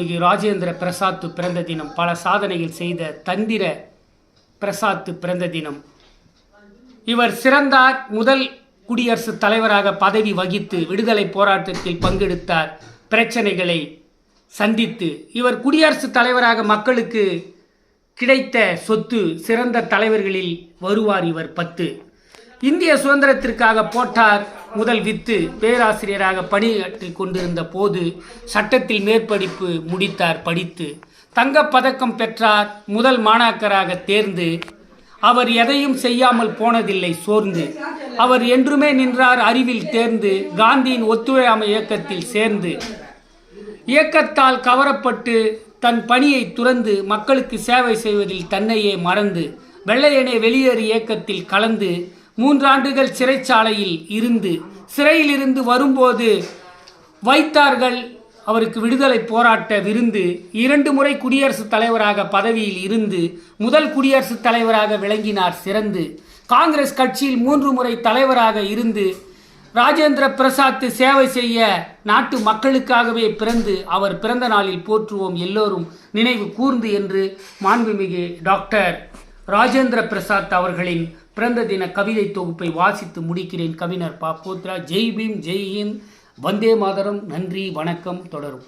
ராஜேந்திர பிரசாத் பிறந்த தினம். பல சாதனைகள் செய்த தந்திர பிரசாத் பிறந்த தினம். இவர் சிறந்தார். முதல் குடியரசுத் தலைவராக பதவி வகித்து விடுதலை போராட்டத்தில் பங்கெடுத்தார். பிரச்சனைகளை சந்தித்து இவர் குடியரசுத் தலைவராக மக்களுக்கு கிடைத்த சொத்து. சிறந்த தலைவர்களில் வருவார் இவர் 10. இந்திய சுதந்திரத்திற்காக போட்டார் முதல் வித்து. பேராசிரியராக பணியாற்றி கொண்டிருந்த போது சட்டத்தில் மேற்படிப்பு முடித்தார். படித்து தங்கப்பதக்கம் பெற்றார். முதல் மாணாக்கராக தேர்ந்து அவர் எதையும் செய்யாமல் போனதில்லை சோர்ந்து. அவர் என்றுமே நின்றார் அறிவில் தேர்ந்து. காந்தியின் ஒத்துழையாமை இயக்கத்தில் சேர்ந்து இயக்கத்தால் கவரப்பட்டு தன் பணியை துறந்து மக்களுக்கு சேவை செய்வதில் தன்னையே மறந்து வெள்ளையனே வெளியேறு இயக்கத்தில் கலந்து 3 ஆண்டுகள் சிறைச்சாலையில் இருந்து சிறையிலிருந்து வரும்போது வைத்தார்கள் அவருக்கு விடுதலை போராட்ட விருந்து. 2 முறை குடியரசுத் தலைவராக பதவியில் இருந்து முதல் குடியரசுத் தலைவராக விளங்கினார் சிறந்து. காங்கிரஸ் கட்சியில் 3 முறை தலைவராக இருந்து ராஜேந்திர பிரசாத் சேவை செய்ய நாட்டு மக்களுக்காகவே பிறந்து அவர் பிறந்த நாளில் போற்றுவோம் எல்லோரும் நினைவு கூர்ந்து என்று மாண்புமிகு டாக்டர் ராஜேந்திர பிரசாத் அவர்களின் பிறந்த தின கவிதை தொகுப்பை வாசித்து முடிக்கிறேன். கவிஞர் பா. போத்ரா. ஜெய் பீம், ஜெய் ஹிந்த், வந்தே மாதரம். நன்றி, வணக்கம். தொடரும்.